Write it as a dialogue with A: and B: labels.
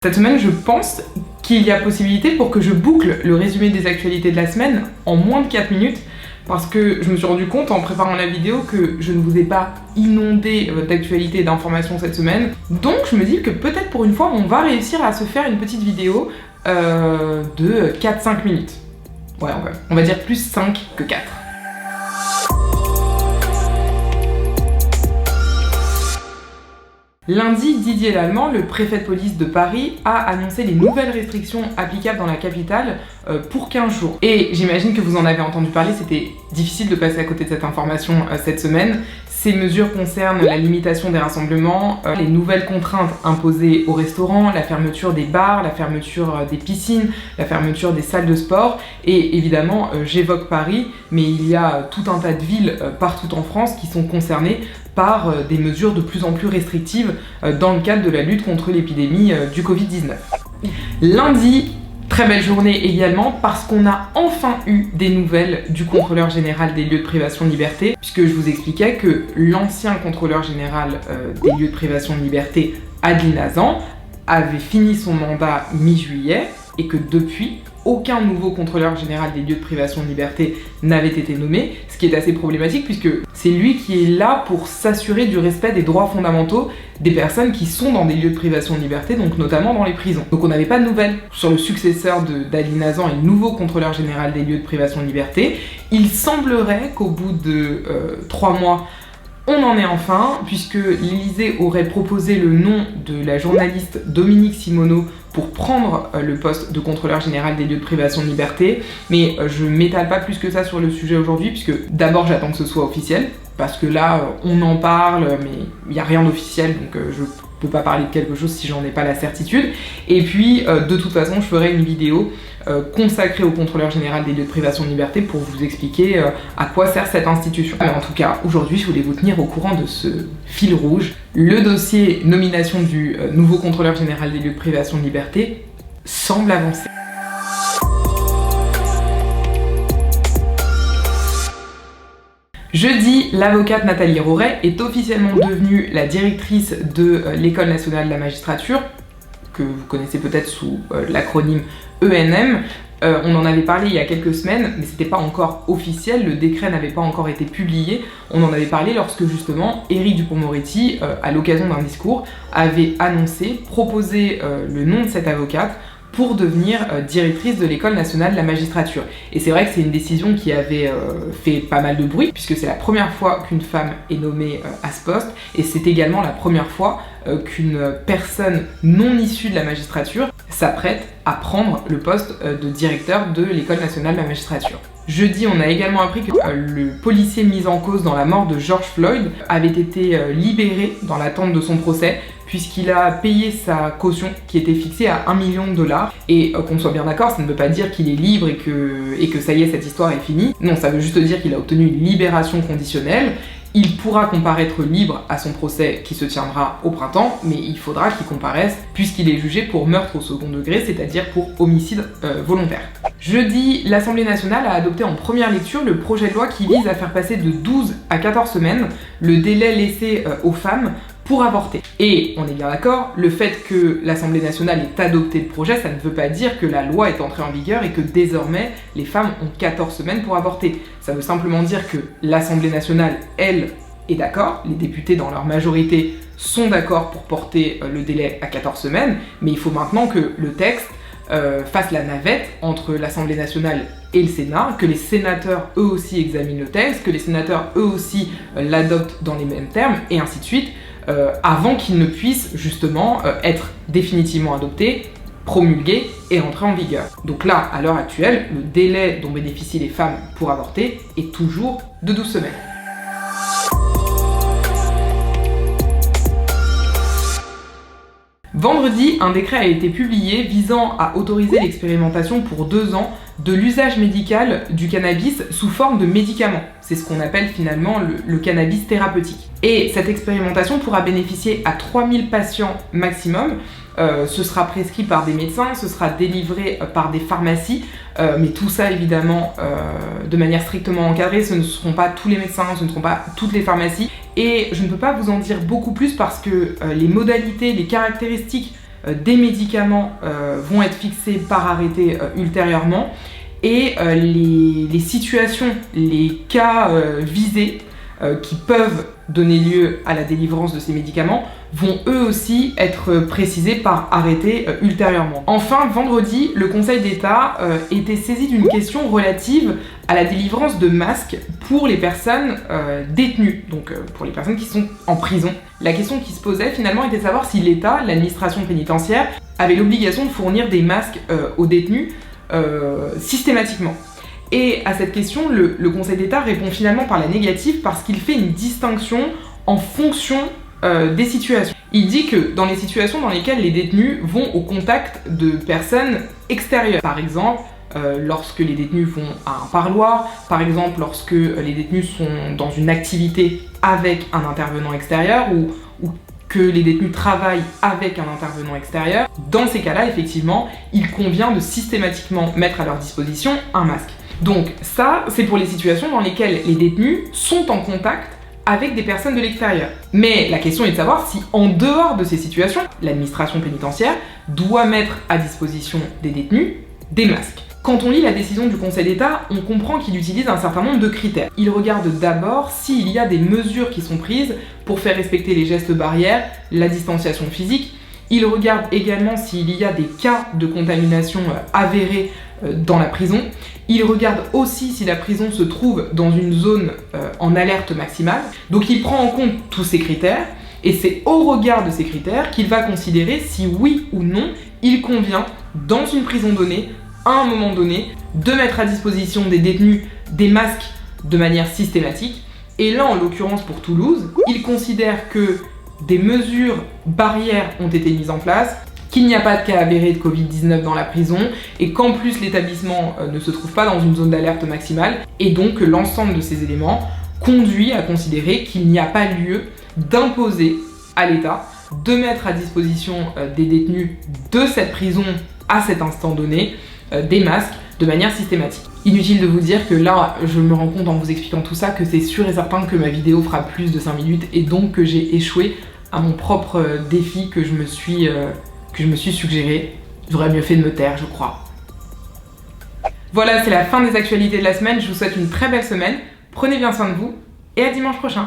A: Cette semaine, je pense qu'il y a possibilité pour que je boucle le résumé des actualités de la semaine en moins de 4 minutes parce que je me suis rendu compte en préparant la vidéo que je ne vous ai pas inondé d'actualités et d'informations cette semaine. Donc je me dis que peut-être pour une fois, on va réussir à se faire une petite vidéo de 4-5 minutes. Ouais, on va dire plus 5 que 4. Lundi, Didier Lallement, le préfet de police de Paris, a annoncé les nouvelles restrictions applicables dans la capitale pour 15 jours. Et j'imagine que vous en avez entendu parler, c'était difficile de passer à côté de cette information cette semaine. Ces mesures concernent la limitation des rassemblements, les nouvelles contraintes imposées aux restaurants, la fermeture des bars, la fermeture des piscines, la fermeture des salles de sport. Et évidemment, j'évoque Paris, mais il y a tout un tas de villes partout en France qui sont concernées par des mesures de plus en plus restrictives dans le cadre de la lutte contre l'épidémie du Covid-19. Lundi, très belle journée également parce qu'on a enfin eu des nouvelles du contrôleur général des lieux de privation de liberté, puisque je vous expliquais que l'ancien contrôleur général des lieux de privation de liberté, Adeline Hazan, avait fini son mandat mi-juillet et que depuis, aucun nouveau contrôleur général des lieux de privation de liberté n'avait été nommé, ce qui est assez problématique puisque c'est lui qui est là pour s'assurer du respect des droits fondamentaux des personnes qui sont dans des lieux de privation de liberté, donc notamment dans les prisons. Donc on n'avait pas de nouvelles sur le successeur d'Adeline Hazan et le nouveau contrôleur général des lieux de privation de liberté. Il semblerait qu'au bout de 3 mois, on en est enfin, puisque l'Élysée aurait proposé le nom de la journaliste Dominique Simoneau pour prendre le poste de contrôleur général des lieux de privation de liberté, mais je m'étale pas plus que ça sur le sujet aujourd'hui, puisque d'abord j'attends que ce soit officiel, parce que là on en parle, mais il n'y a rien d'officiel, donc je peux pas parler de quelque chose si j'en ai pas la certitude. Et puis de toute façon je ferai une vidéo consacrée au contrôleur général des lieux de privation de liberté pour vous expliquer à quoi sert cette institution. Mais en tout cas, aujourd'hui, je voulais vous tenir au courant de ce fil rouge. Le dossier nomination du nouveau contrôleur général des lieux de privation de liberté semble avancer. Jeudi, l'avocate Nathalie Roret est officiellement devenue la directrice de l'École nationale de la magistrature, que vous connaissez peut-être sous l'acronyme ENM. On en avait parlé il y a quelques semaines, mais c'était pas encore officiel, le décret n'avait pas encore été publié. On en avait parlé lorsque justement Éric Dupond-Moretti, à l'occasion d'un discours, avait annoncé, proposé le nom de cette avocate pour devenir directrice de l'École nationale de la magistrature. Et c'est vrai que c'est une décision qui avait fait pas mal de bruit, puisque c'est la première fois qu'une femme est nommée à ce poste, et c'est également la première fois qu'une personne non issue de la magistrature s'apprête à prendre le poste de directeur de l'École nationale de la magistrature. Jeudi, on a également appris que le policier mis en cause dans la mort de George Floyd avait été libéré dans l'attente de son procès, puisqu'il a payé sa caution qui était fixée à $1 million. Et qu'on soit bien d'accord, ça ne veut pas dire qu'il est libre et que ça y est, cette histoire est finie. Non, ça veut juste dire qu'il a obtenu une libération conditionnelle. Il pourra comparaître libre à son procès qui se tiendra au printemps, mais il faudra qu'il comparaisse puisqu'il est jugé pour meurtre au second degré, c'est-à-dire pour homicide volontaire. Jeudi, l'Assemblée nationale a adopté en première lecture le projet de loi qui vise à faire passer de 12 à 14 semaines le délai laissé aux femmes pour avorter. Et on est bien d'accord, le fait que l'Assemblée nationale ait adopté le projet, ça ne veut pas dire que la loi est entrée en vigueur et que désormais les femmes ont 14 semaines pour avorter. Ça veut simplement dire que l'Assemblée nationale, elle, est d'accord, les députés dans leur majorité sont d'accord pour porter le délai à 14 semaines, mais il faut maintenant que le texte fasse la navette entre l'Assemblée nationale et le Sénat, que les sénateurs eux aussi examinent le texte, que les sénateurs eux aussi l'adoptent dans les mêmes termes, et ainsi de suite, avant qu'il ne puisse justement être définitivement adopté, promulgué et entrer en vigueur. Donc là, à l'heure actuelle, le délai dont bénéficient les femmes pour avorter est toujours de 12 semaines. Vendredi, un décret a été publié visant à autoriser l'expérimentation pour 2 ans de l'usage médical du cannabis sous forme de médicament. C'est ce qu'on appelle finalement le cannabis thérapeutique. Et cette expérimentation pourra bénéficier à 3000 patients maximum. Ce sera prescrit par des médecins, ce sera délivré par des pharmacies, mais tout ça évidemment de manière strictement encadrée. Ce ne seront pas tous les médecins, ce ne seront pas toutes les pharmacies. Et je ne peux pas vous en dire beaucoup plus parce que les modalités, les caractéristiques des médicaments vont être fixés par arrêté ultérieurement, et les situations, les cas visés qui peuvent donner lieu à la délivrance de ces médicaments vont eux aussi être précisés par arrêté ultérieurement. Enfin, vendredi, le Conseil d'État était saisi d'une question relative à la délivrance de masques pour les personnes détenues, donc pour les personnes qui sont en prison. La question qui se posait finalement était de savoir si l'État, l'administration pénitentiaire, avait l'obligation de fournir des masques aux détenus systématiquement. Et à cette question, le Conseil d'État répond finalement par la négative parce qu'il fait une distinction en fonction des situations. Il dit que dans les situations dans lesquelles les détenus vont au contact de personnes extérieures, par exemple lorsque les détenus vont à un parloir, par exemple lorsque les détenus sont dans une activité avec un intervenant extérieur ou que les détenus travaillent avec un intervenant extérieur, dans ces cas-là, effectivement, il convient de systématiquement mettre à leur disposition un masque. Donc ça, c'est pour les situations dans lesquelles les détenus sont en contact avec des personnes de l'extérieur. Mais la question est de savoir si, en dehors de ces situations, l'administration pénitentiaire doit mettre à disposition des détenus des masques. Quand on lit la décision du Conseil d'État, on comprend qu'il utilise un certain nombre de critères. Il regarde d'abord s'il y a des mesures qui sont prises pour faire respecter les gestes barrières, la distanciation physique. Il regarde également s'il y a des cas de contamination avérés dans la prison. Il regarde aussi si la prison se trouve dans une zone en alerte maximale. Donc il prend en compte tous ces critères, et c'est au regard de ces critères qu'il va considérer si oui ou non il convient, dans une prison donnée, à un moment donné, de mettre à disposition des détenus des masques de manière systématique. Et là, en l'occurrence pour Toulouse, il considère que des mesures barrières ont été mises en place, qu'il n'y a pas de cas avérés de Covid-19 dans la prison, et qu'en plus l'établissement ne se trouve pas dans une zone d'alerte maximale, et donc que l'ensemble de ces éléments conduit à considérer qu'il n'y a pas lieu d'imposer à l'État de mettre à disposition des détenus de cette prison à cet instant donné des masques de manière systématique. Inutile de vous dire que là, je me rends compte en vous expliquant tout ça que c'est sûr et certain que ma vidéo fera plus de 5 minutes et donc que j'ai échoué à mon propre défi que je me suis suggéré. J'aurais mieux fait de me taire, je crois. Voilà, c'est la fin des actualités de la semaine. Je vous souhaite une très belle semaine. Prenez bien soin de vous et à dimanche prochain.